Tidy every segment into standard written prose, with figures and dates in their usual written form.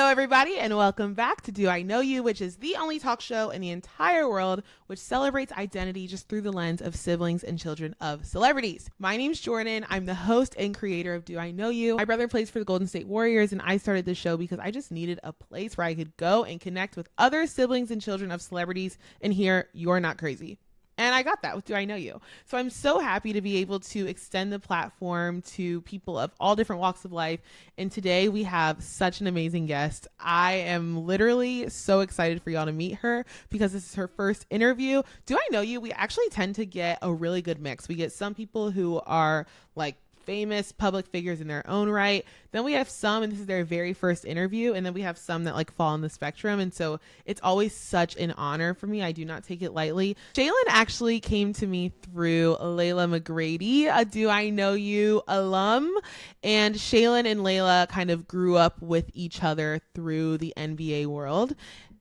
Hello, everybody, and welcome back to Do I Know You, which is the only talk show in the entire world which celebrates identity just through the lens of siblings and children of celebrities. My name's Jordan. I'm the host and creator of Do I Know You. My brother plays for the Golden State Warriors, and I started this show because I just needed a place where I could go and connect with other siblings and children of celebrities and hear you're not crazy. And I got that with Do I Know You. So I'm so happy to be able to extend the platform to people of all different walks of life. And today we have such an amazing guest. I am literally so excited for y'all to meet her because this is her first interview. Do I Know You? We actually tend to get a really good mix. We get some people who are like famous public figures in their own right. Then we have some, and this is their very first interview. And then we have some that like fall on the spectrum. And so it's always such an honor for me. I do not take it lightly. Shailyn actually came to me through Layla McGrady, a Do I Know You alum. And Shailyn and Layla kind of grew up with each other through the NBA world,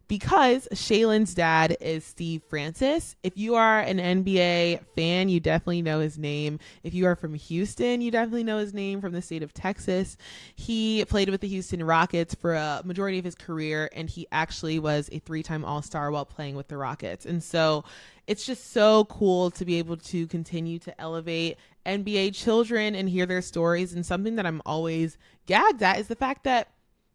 because Shailyn's dad is Steve Francis. If you are an NBA fan, you definitely know his name. If you are from Houston, you definitely know his name from the state of Texas. He played with the Houston Rockets for a majority of his career, and he actually was a 3-time All-Star while playing with the Rockets. And so it's just so cool to be able to continue to elevate NBA children and hear their stories. And something that I'm always gagged at is the fact that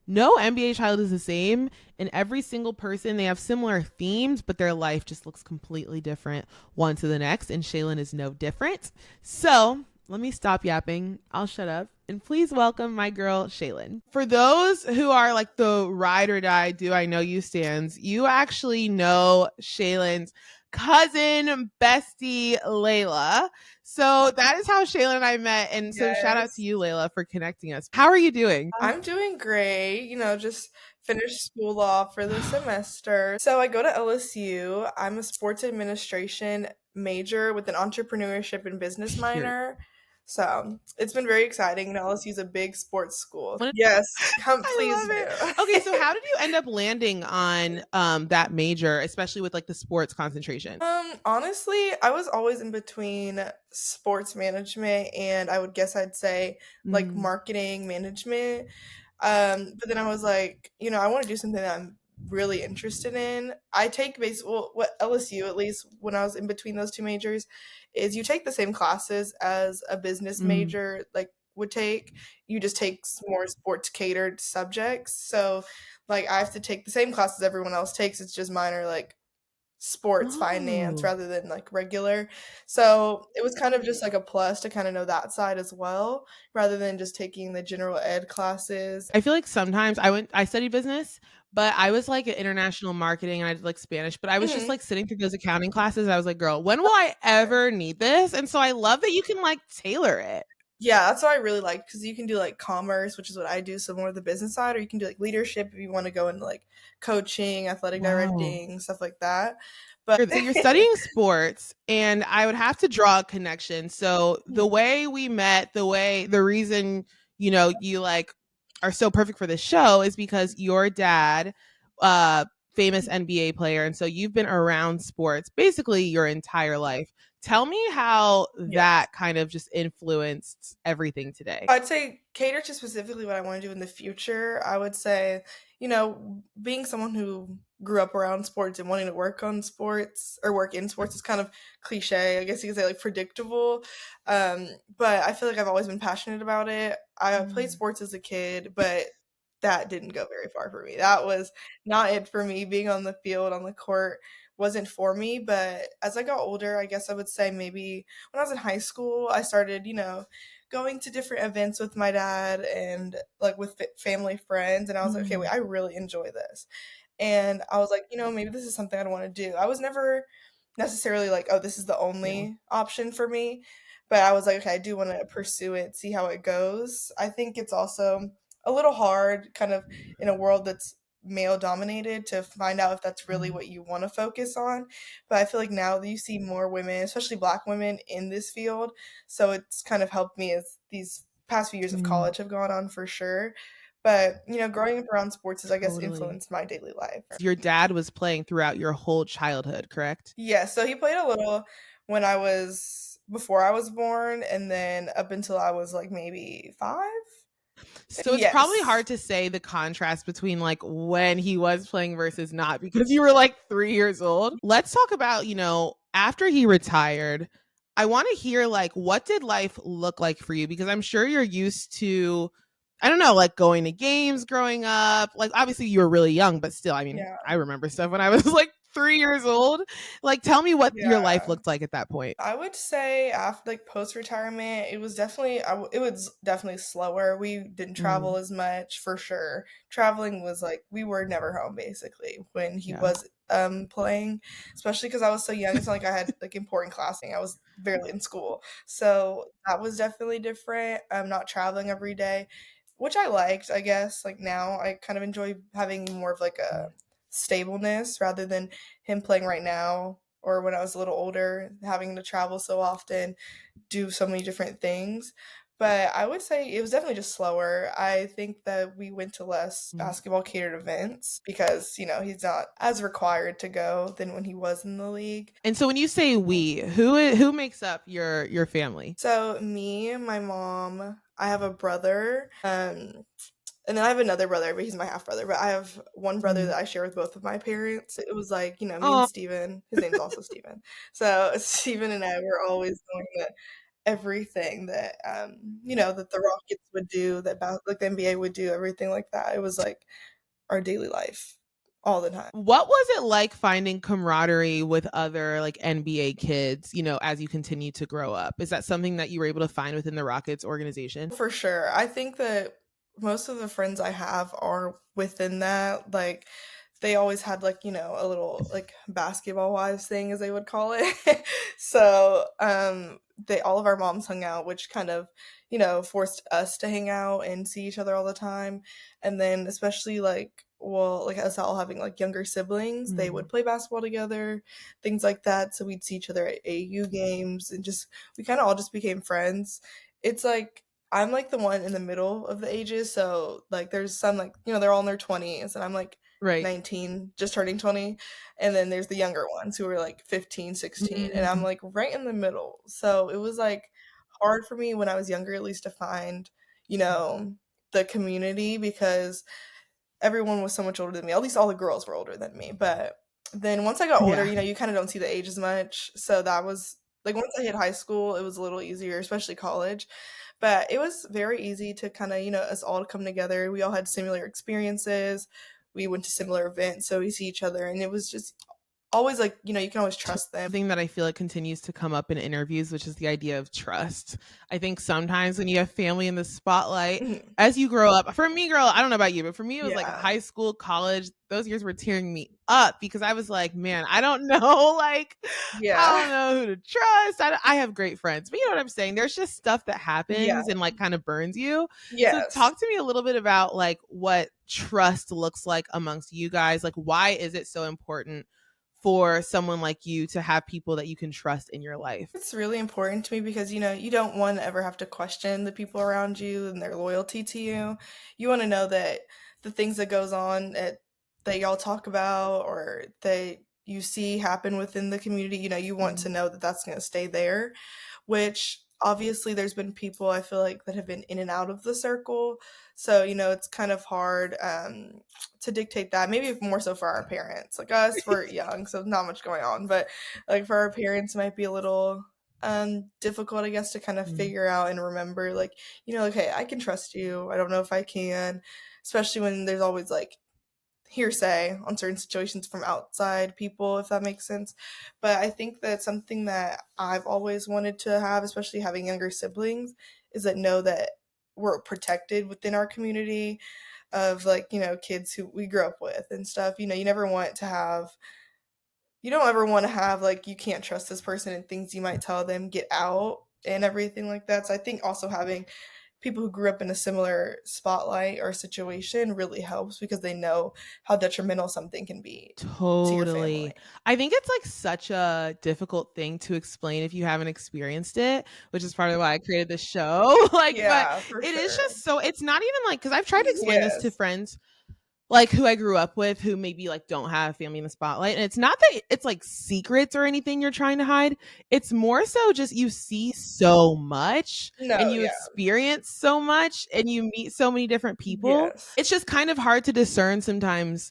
no NBA child is the same, and every single person, they have similar themes, but their life just looks completely different one to the next, and Shailyn is no different. So let me stop yapping. I'll shut up, and please welcome my girl, Shailyn. For those who are like the ride or die Do I Know You stans, you actually know Shailyn's cousin, bestie, Layla. So that is how Shailyn and I met. And so shout out to you, Layla, for connecting us. How are you doing? I'm doing great. Just finished school off for the semester. So I go to LSU. I'm a sports administration major with an entrepreneurship and business minor. So it's been very exciting. LSU is a big sports school. Yes, come please I love do. it. Okay, so how did you end up landing on that major, especially with like the sports concentration? Honestly, I was always in between sports management and I would guess I'd say like marketing management. But then I was like, I want to do something that I'm really interested in. I take well, what LSU, at least when I was in between those two majors, is you take the same classes as a business major like would take. You just take more sports catered subjects. So like I have to take the same classes everyone else takes. It's just mine are like sports finance rather than like regular. So it was kind of just like a plus to kind of know that side as well, rather than just taking the general ed classes. I feel like sometimes I studied business, but I was like in international marketing and I did like Spanish, but I was just like sitting through those accounting classes. I was like, girl, when will I ever need this? And so I love that you can like tailor it. Yeah, that's what I really like because you can do like commerce, which is what I do, so more of the business side, or you can do like leadership if you want to go into like coaching, athletic directing, stuff like that. But So you're studying sports, and I would have to draw a connection. So the way we met, the reason, you like are so perfect for this show is because your dad, famous NBA player, and so you've been around sports basically your entire life. Tell me how that kind of just influenced everything today. I'd say cater to specifically what I want to do in the future. I would say, being someone who grew up around sports and wanting to work on sports or work in sports is kind of cliche. I guess you could say like predictable. But I feel like I've always been passionate about it. I played sports as a kid, but that didn't go very far for me. That was not it for me. Being on the field, on the court wasn't for me. But as I got older, I guess I would say maybe when I was in high school, I started, going to different events with my dad and like with family friends, and I was like, okay, wait, I really enjoy this. And I was like, maybe this is something I want to do. I was never necessarily like, oh, this is the only option for me, but I was like, okay, I do want to pursue it, see how it goes. I think it's also a little hard kind of in a world that's male dominated to find out if that's really what you want to focus on. But I feel like now that you see more women, especially Black women, in this field, so it's kind of helped me as these past few years of college have gone on for sure. But growing up around sports has, I guess, influenced my daily life. Your dad was playing throughout your whole childhood, correct? Yeah, so he played a little when I was before I was born, and then up until I was like maybe 5. So it's probably Yes. hard to say the contrast between like when he was playing versus not because you were like 3 years old. Let's talk about, after he retired. I want to hear like what did life look like for you? Because I'm sure you're used to, I don't know, like going to games growing up. Like obviously you were really young, but still, I mean, Yeah. I remember stuff when I was like 3 years old. Like tell me what your life Yeah. looked like at that point. I would say after like post retirement, it was definitely it was definitely slower. We didn't travel Mm, as much for sure. Traveling was like we were never home basically when he yeah. was playing, especially because I was so young. It's not like I had like important class. I was barely in school, so that was definitely different. I'm not traveling every day, which I liked. I guess like now I kind of enjoy having more of like a stableness rather than him playing right now or when I was a little older, having to travel so often, do so many different things. But I would say it was definitely just slower. I think that we went to less Mm. basketball catered events because, he's not as required to go than when he was in the league. And so when you say we, who makes up your family? So me, my mom, I have a brother, and then I have another brother, but he's my half brother. But I have one brother Mm. that I share with both of my parents. It was like, me and Oh, Steven. His name's also Steven. So Steven and I were always going to everything that that the Rockets would do, that like the NBA would do, everything like that. It was like our daily life all the time. what was it like finding camaraderie with other like NBA kids, as you continue to grow up? Is that something that you were able to find within the Rockets organization? For sure. I think that most of the friends I have are within that. Like, they always had, like, a little, like, basketball wives thing, as they would call it. So, all of our moms hung out, which kind of, forced us to hang out and see each other all the time. And then, especially, like, well, like us all having like younger siblings, they Mm. would play basketball together, things like that. So we'd see each other at AU games and just we kind of all just became friends. It's like I'm like the one in the middle of the ages, so like there's some like they're all in their 20s, and I'm like Right. 19, just turning 20, and then there's the younger ones who are like 15, 16, and I'm Mm. like right in the middle. So it was like hard for me when I was younger, at least, to find you know the community because everyone was so much older than me. At least all the girls were older than me. But then once I got older, Yeah. you kind of don't see the age as much. So that was like once I hit high school, it was a little easier, especially college. But it was very easy to kind of, us all to come together. We all had similar experiences. We went to similar events, so we see each other, and it was just always like, you can always trust them. Thing that I feel like continues to come up in interviews, which is the idea of trust. I think sometimes when you have family in the spotlight, Mhm. as you grow up, for me, girl, I don't know about you, but for me, it was like Yeah. high school, college. Those years were tearing me up because I was like, man, I don't know, like, I Yeah. don't know who to trust. I have great friends, but you know what I'm saying? There's just stuff that Yeah. happens and like kind of burns you. So Yes. talk to me a little bit about like what trust looks like amongst you guys. Like, why is it so important for someone like you to have people that you can trust in your life? It's really important to me because you don't want to ever have to question the people around you and their loyalty to you. You want to know that the things that goes on that y'all talk about or that you see happen within the community, you want to Mm. know that that's going to stay there, which obviously there's been people I feel like that have been in and out of the circle. So, it's kind of hard to dictate that. Maybe more so for our parents. Like us, we're young, so not much going on. But like for our parents, it might be a little difficult, I guess, to kind of Mm. figure out and remember, like, like, hey, I can trust you. I don't know if I can, especially when there's always like hearsay on certain situations from outside people, if that makes sense. But I think that something that I've always wanted to have, especially having younger siblings, is that know that we're protected within our community of like, kids who we grew up with and stuff. You never want to have you don't ever want to have like you can't trust this person and things you might tell them get out and everything like that. So I think also having people who grew up in a similar spotlight or situation really helps because they know how detrimental something can be to your family. Totally. I think it's like such a difficult thing to explain if you haven't experienced it, which is part of why I created this show. Like, but Yeah, for it is sure. just so, it's not even like, because I've tried to explain this to Yes. friends. like who I grew up with who maybe like don't have family in the spotlight. And it's not that it's like secrets or anything you're trying to hide. It's more so just you see so much and No, you yeah. experience so much and you meet so many different people. Yes. It's just kind of hard to discern sometimes,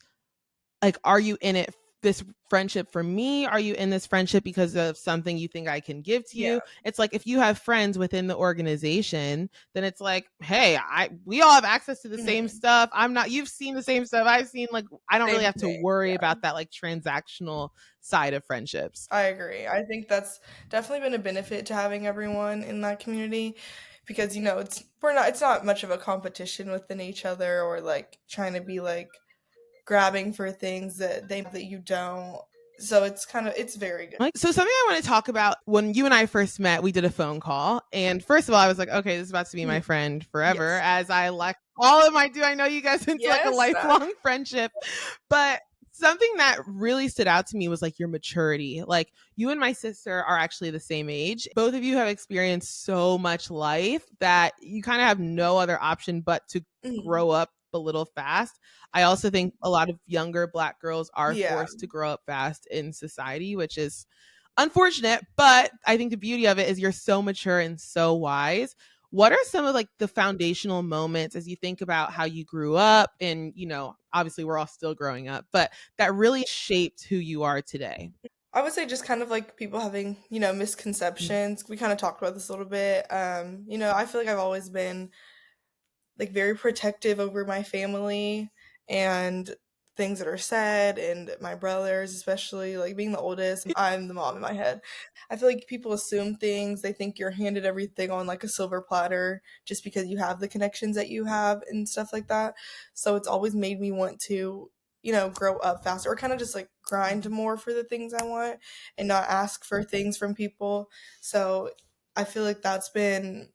like, are you in it this friendship for me? Are you in this friendship because of something you think I can give to Yeah. you? It's like if you have friends within the organization, then it's like, hey, I we all have access to the same Mhm. stuff. I'm not you've seen the same stuff I've seen. Like I don't really Same have to thing, worry yeah. about that like transactional side of friendships. I agree. I think that's definitely been a benefit to having everyone in that community because, it's not much of a competition within each other or, like, trying to be, like, grabbing for things that you don't. So it's very good. Like, so something I want to talk about, when you and I first met, we did a phone call. And first of all, I was like, okay, this is about to be my Mhm. friend forever. Yes. As I like all of my do, I know you guys into like a Yes, lifelong friendship. But something that really stood out to me was like your maturity. Like you and my sister are actually the same age. Both of you have experienced so much life that you kind of have no other option but to mhm. grow up a little fast. I also think a lot of younger Black girls are Yeah. forced to grow up fast in society, which is unfortunate. But I think the beauty of it is you're so mature and so wise. What are some of like the foundational moments as you think about how you grew up? And, obviously we're all still growing up, but that really shaped who you are today? I would say just kind of like people having, misconceptions. We kind of talked about this a little bit. I feel like I've always been like very protective over my family and things that are said and my brothers, especially like being the oldest. I'm the mom in my head. I feel like people assume things. They think you're handed everything on like a silver platter just because you have the connections that you have and stuff like that. So it's always made me want to, grow up faster or kind of just like grind more for the things I want and not ask for things from people. So I feel like that's been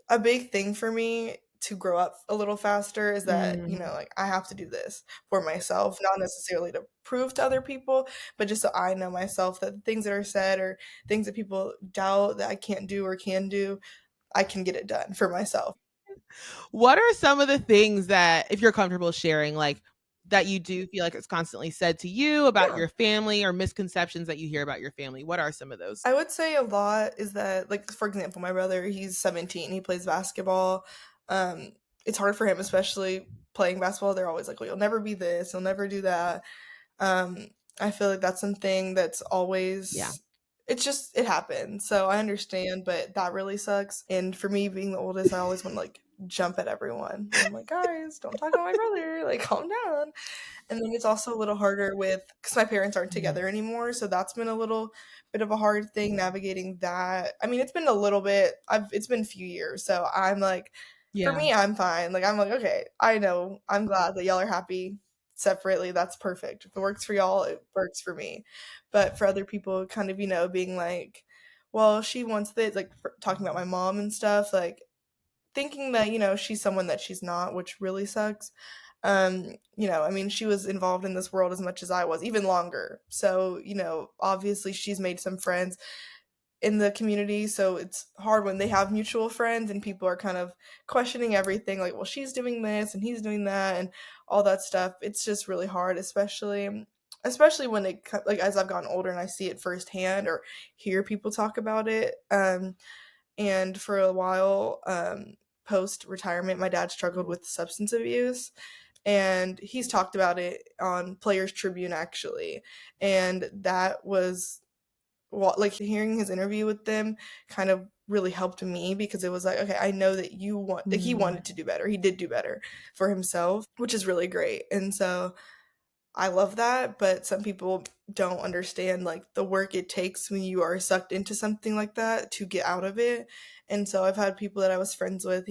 a big thing for me to grow up a little faster is that, Mm. like I have to do this for myself, not necessarily to prove to other people, but just so I know myself that the things that are said or things that people doubt that I can't do or can do, I can get it done for myself. What are some of the things that, if you're comfortable sharing, like that you do feel like it's constantly said to you about Yeah. your family or misconceptions that you hear about your family? What are some of those? I would say a lot is that, like, for example, my brother, he's 17, he plays basketball. Um, it's hard for him, especially playing basketball. They're always like, well, you'll never be this, you'll never do that. Um, I feel like that's something that's Yeah. always it happens. So I understand, but that really sucks. And for me being the oldest, I always want to like jump at everyone. And I'm like, guys, don't talk about my brother. Like, calm down. And then it's also a little harder with because my parents aren't Mhm. together anymore, so that's been a little bit of a hard thing navigating that. I mean, it's been a little bit. It's been a few years, so I'm like, for Yeah. me, I'm fine. Like I'm like, okay, I know. I'm glad that y'all are happy separately. That's perfect. If it works for y'all, it works for me. But for other people, kind of, being like, well, she wants this, like talking about my mom and stuff, like thinking that, she's someone that she's not, which really sucks. I mean, she was involved in this world as much as I was, even longer. So, obviously she's made some friends in the community, so it's hard when they have mutual friends and people are kind of questioning everything like, well, she's doing this and he's doing that and all that stuff. It's just really hard, especially when like as I've gotten older and I see it firsthand or hear people talk about it. And for a while, post retirement, my dad struggled with substance abuse, and he's talked about it on Players Tribune actually, and that was like hearing his interview with them kind of really helped me because it was like, okay, I know that like he Mm. wanted to do better, he did do better for himself, which is really great. And so I love that, but some people don't understand like the work it takes when you are sucked into something like that to get out of it. And so I've had people that I was friends with,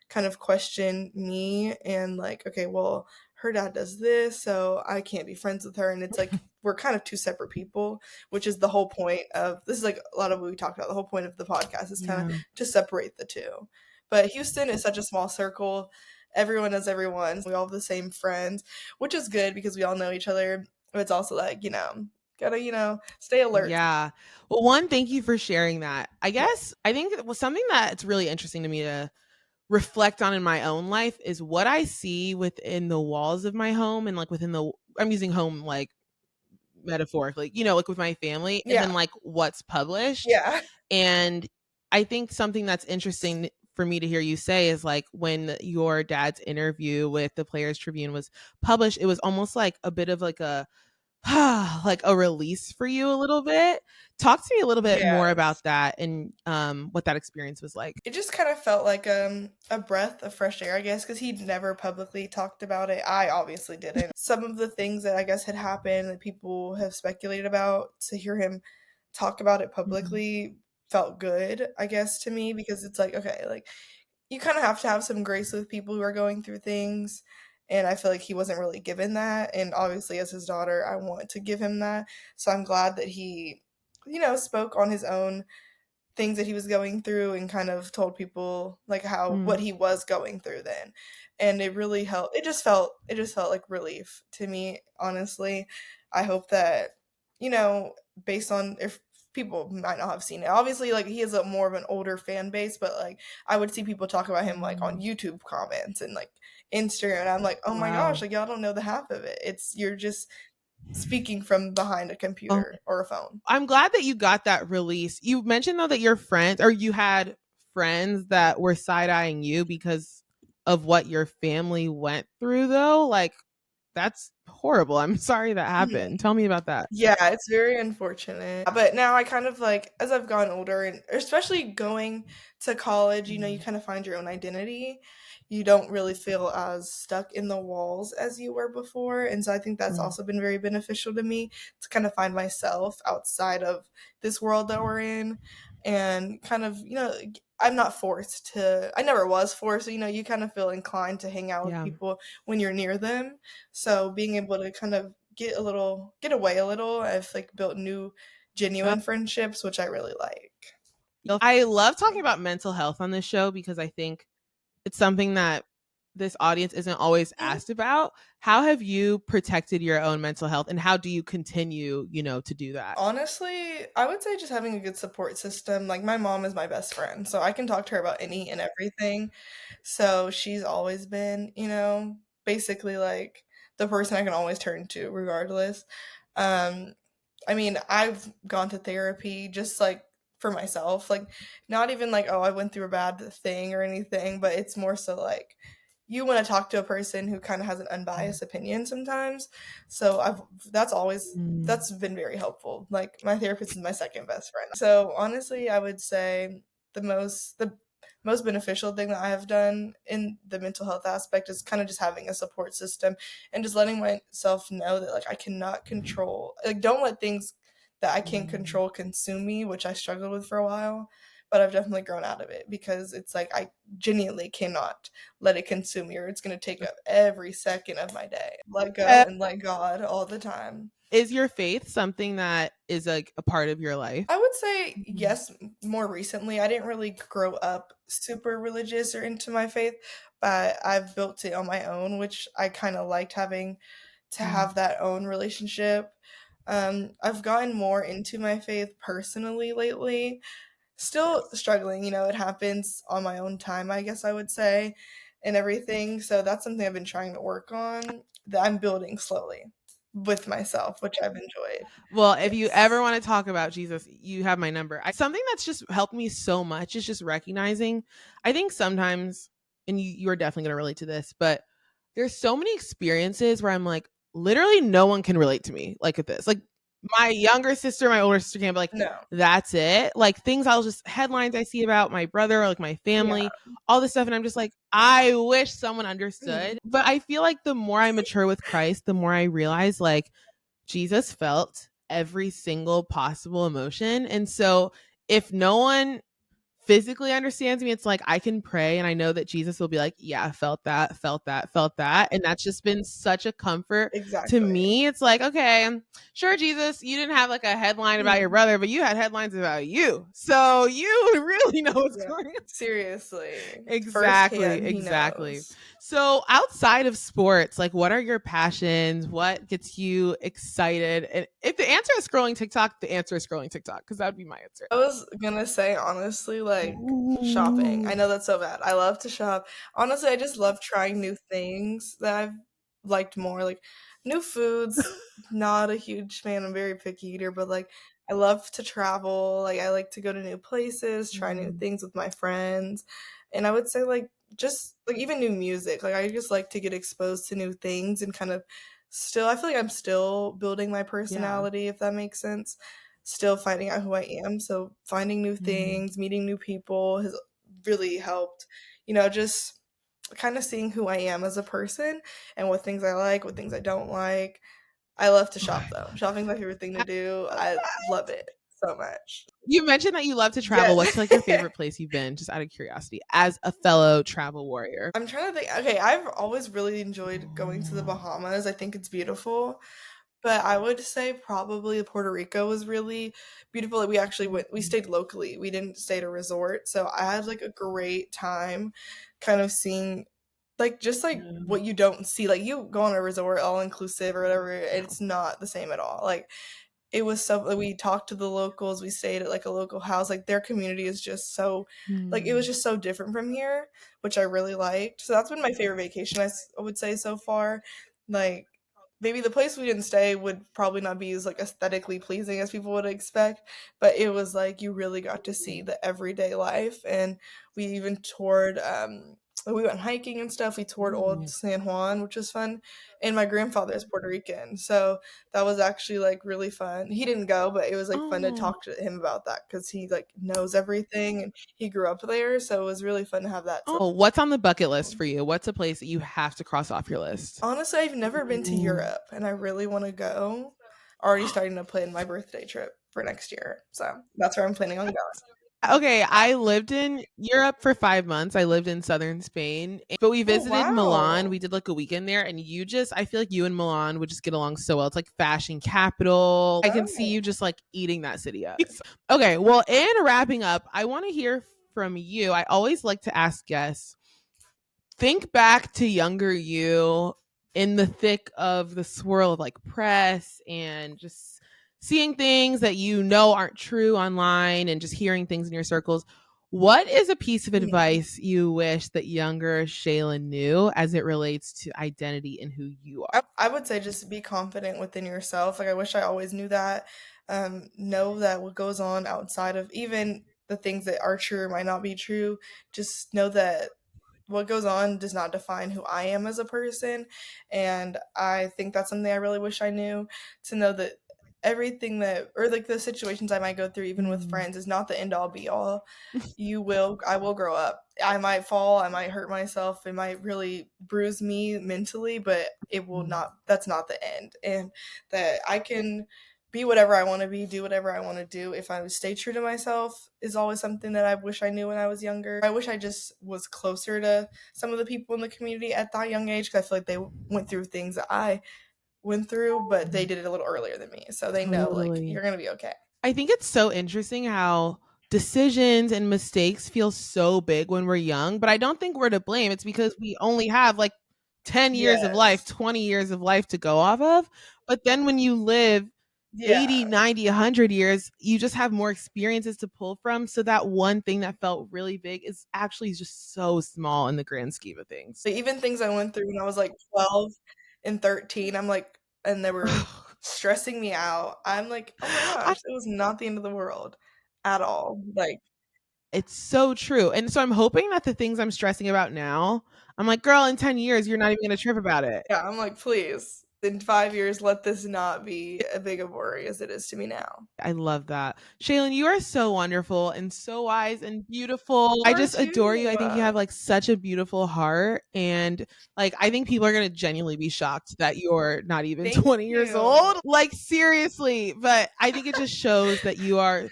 kind of question me and like, okay, well, her dad does this, so I can't be friends with her. And it's like we're kind of two separate people, which is the whole point of this is like a lot of what we talked about. The whole point of the podcast is kind of Yeah. to separate the two. But Houston is such a small circle. Everyone knows everyone. We all have the same friends, which is good because we all know each other. But it's also like, gotta, stay alert. Yeah. Well, one, thank you for sharing that. I Yeah. guess I think it was something that's really interesting to me to reflect on in my own life is what I see within the walls of my home and like within the I'm using home like metaphorically, like with my family and Yeah. then like what's published. Yeah. And I think something that's interesting for me to hear you say is like when your dad's interview with the Players Tribune was published, it was almost like a bit of like a like a release for you a little bit. Talk to me a little bit more Yes. about that and what that experience was like. It just kind of felt like a breath of fresh air, I guess, because he'd never publicly talked about it. I obviously didn't. Some of the things that I guess had happened that people have speculated about, to hear him talk about it publicly felt good, I guess, to me, because it's like, okay, like you kind of have to have some grace with people who are going through things. And I feel like he wasn't really given that. And obviously, as his daughter, I want to give him that. So I'm glad that he, spoke on his own things that he was going through and kind of told people like how what he was going through then. And it really helped. It just felt like relief to me, honestly. I hope that, based on, if people might not have seen it, obviously, like, he has a more of an older fan base, but like I would see people talk about him like on YouTube comments and like Instagram, and I'm like, oh my Wow. gosh, like y'all don't know the half of it. It's You're just speaking from behind a Oh, computer or a phone. I'm glad that you got that release. You mentioned though that your friends or you had friends that were side eyeing you because of what your family went through though. Like that's horrible. I'm sorry that happened. Tell me about that. Yeah, it's very unfortunate. But now I kind of like, as I've gotten older, and especially going to college, you kind of find your own identity. You don't really feel as stuck in the walls as you were before. And so I think that's also been very beneficial to me, to kind of find myself outside of this world that we're in. And kind of, I'm not forced to, I never was forced. So, you kind of feel inclined to hang out with Yeah. people when you're near them. So being able to kind of get away a little, I've like built new genuine friendships, which I really like. I love talking about mental health on this show because I think it's something that this audience isn't always Mhm. asked about. How have you protected your own mental health and how do you continue, to do that? Honestly, I would say just having a good support system. Like, my mom is my best friend, so I can talk to her about any and everything. So she's always been, basically like the person I can always turn to regardless. Um I mean, I've gone to therapy just like for myself, like not even like, oh, I went through a bad thing or anything, but it's more so like you want to talk to a person who kind of has an unbiased opinion sometimes. So that's been very helpful. Like, my therapist is my second best friend. So honestly, I would say the most beneficial thing that I have done in the mental health aspect is kind of just having a support system and just letting myself know that like I cannot control, like, don't let things that I can't control consume me, which I struggled with for a while, but I've definitely grown out of it because it's like I genuinely cannot let it consume me, or it's going to take up every second of my day. Let go and let God all the time. Is your faith something that is like a part of your life? I would say yes, more recently. I didn't really grow up super religious or into my faith, but I've built it on my own, which I kind of liked, having to have that own relationship. I've gotten more into my faith personally lately. Still struggling, it happens on my own time, I guess I would say, and everything. So that's something I've been trying to work on, that I'm building slowly with myself, which I've enjoyed. Well, if you ever Yes. want to talk about Jesus, you have my number. Something that's just helped me so much is just recognizing. I think sometimes, and you're definitely going to relate to this, but there's so many experiences where I'm like, literally, no one can relate to me like at this. Like my younger sister, my older sister can't be like, No. that's it. Like things I'll just headlines I see about my brother or like my Yeah. family, all this stuff. And I'm just like, I wish someone understood. Mhm. But I feel like the more I mature with Christ, the more I realize like, Jesus felt every single possible emotion. And so if no one physically understands me, it's like I can pray and I know that Jesus will be like, yeah, I felt that, felt that, felt that. And that's just been such a comfort to Exactly. me. It's like, okay, sure, Jesus, you didn't have like a headline about your Mhm. brother, but you had headlines about you. So you really know what's Yeah. going on. Seriously. Exactly, Firsthand, he exactly. knows. So outside of sports, like what are your passions? What gets you excited? And if the answer is scrolling TikTok, the answer is scrolling TikTok because that would be my answer. I was gonna say, honestly, like, like shopping. I Ooh. know that's so bad. I love to shop. Honestly, I just love trying new things that I've liked more, like new foods. Not a huge fan. I'm very picky eater, but like I love to travel. Like I like to go to new places, try new Mm, things with my friends. And I would say like just like even new music. Like I just like to get exposed to new things and kind of still I feel like I'm still building my yeah. personality if that makes sense. Still finding out who I am. So finding new Mm. things, meeting new people has really helped. Just kind of seeing who I am as a person and what things I like, what things I don't like. I love to shop though. Shopping's my favorite thing to I do. love I that. love it so much. You mentioned that you love to travel. What's like your Yes. favorite place you've been, just out of curiosity, as a fellow travel warrior? I'm trying to think. Okay, I've always really enjoyed going to the Bahamas. I think it's beautiful. But I would say probably Puerto Rico was really beautiful. Like, we actually we Mm, stayed locally. We didn't stay at a resort. So I had like a great time kind of seeing like just like yeah. what you don't see. Like you go on a resort all inclusive or whatever, it's not the same at all. Like it was so like, we talked to the locals, we stayed at like a local house, like their community is just so like it was Mm, just so different from here, which I really liked. So that's been my favorite vacation I would say so far. Like maybe the place we didn't stay would probably not be as like aesthetically pleasing as people would expect, but it was like you really got to see the everyday life. And we even toured we went hiking and stuff. We toured old mm. San Juan, which was fun. And my grandfather is Puerto Rican, so that was actually like really fun. He didn't go, but it was like fun to Oh. talk to him about that because he like knows everything and he grew up there, so it was really fun to have that. Oh, what's on the bucket list for you? What's a place that you have to cross off your list? Honestly, I've never been to Ooh. Europe and I really want to go. Already starting to plan my birthday trip for next year, so that's where I'm planning on going. Okay, I lived in Europe for 5 months. I lived in southern Spain, but we Oh visited Milan. wow! We did like a weekend there, and I feel like you and Milan would just get along so well. It's like fashion capital. I can see Oh, you just like eating that city up. Okay, well, in wrapping up, I want to hear from you. I always like to ask guests, think back to younger you in the thick of the swirl of like press and just seeing things that you know aren't true online and just hearing things in your circles. What is a piece of mhm. advice you wish that younger Shaylin knew as it relates to identity and who you are? I would say just be confident within yourself. Like I wish I always knew that. Know that what goes on outside of even the things that are true or might not be true. Just know that what goes on does not define who I am as a person. And I think that's something I really wish I knew, to know that everything that, or like the situations I might go through, even with Mm. friends, is not the end all be all. I will grow up. I might fall, I might hurt myself, it might really bruise me mentally, but it will not, that's not the end. And that I can be whatever I want to be, do whatever I want to do. If I stay true to myself is always something that I wish I knew when I was younger. I wish I just was closer to some of the people in the community at that young age because I feel like they went through things that I went through, but they did it a little earlier than me. So they know like Totally. you're going to be okay. I think it's so interesting how decisions and mistakes feel so big when we're young, but I don't think we're to blame. It's because we only have like 10 years of life, Yes. 20 years of life to go off of. But then when you live Yeah. 80, 90, 100 years, you just have more experiences to pull from. So that one thing that felt really big is actually just so small in the grand scheme of things. Like, even things I went through when I was like 12 and 13, I'm like, and they were stressing me out. I'm like, oh my I gosh, it was not the end of the world at all. Like, It's so true. And so I'm hoping that the things I'm stressing about now, I'm like, girl, in 10 years, you're not even going to trip about it. yeah, I'm like, please, in 5 years, let this not be a big of worry as it is to me now. I love that. Shaylin, you are so wonderful and so wise and beautiful. You I are just adore you. too. I think you have like such a beautiful heart. And like, I think people are going to genuinely be shocked that you're not even Thank 20 years you. old. Like, seriously. But I think it just shows that you have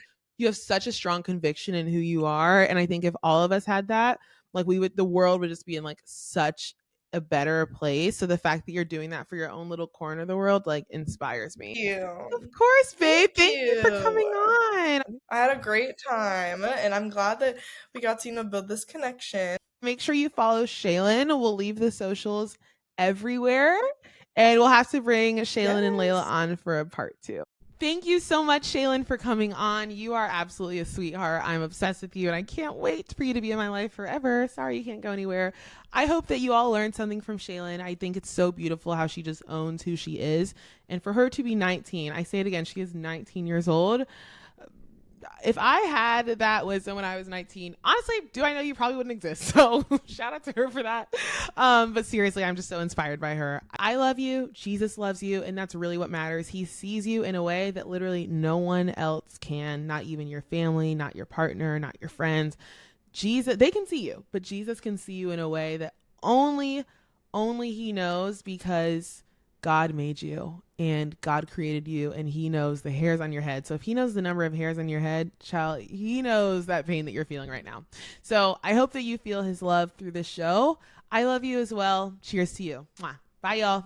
such a strong conviction in who you are. And I think if all of us had that, like, the world would just be in like such a better place. So the fact that you're doing that for your own little corner of the world, like, inspires me. Thank Of you. course, babe. Thank Thank you for you. coming on. I had a great time, and I'm glad that we got to, build this connection. Make sure you follow Shaylin. We'll leave the socials everywhere. And we'll have to bring Shaylin and Layla Yes. on for a part two. Thank you so much, Shailyn, for coming on. You are absolutely a sweetheart. I'm obsessed with you, and I can't wait for you to be in my life forever. Sorry you can't go anywhere. I hope that you all learned something from Shailyn. I think it's so beautiful how she just owns who she is. And for her to be 19, I say it again, she is 19 years old. If I had that wisdom when I was 19, honestly, do I know you probably wouldn't exist. So shout out to her for that. But seriously, I'm just so inspired by her. I love you. Jesus loves you. And that's really what matters. He sees you in a way that literally no one else can, not even your family, not your partner, not your friends. Jesus, they can see you, but Jesus can see you in a way that only he knows, because God made you and God created you, and he knows the hairs on your head. So if he knows the number of hairs on your head, child, he knows that pain that you're feeling right now. So I hope that you feel his love through this show. I love you as well. Cheers to you. Mwah. Bye, y'all.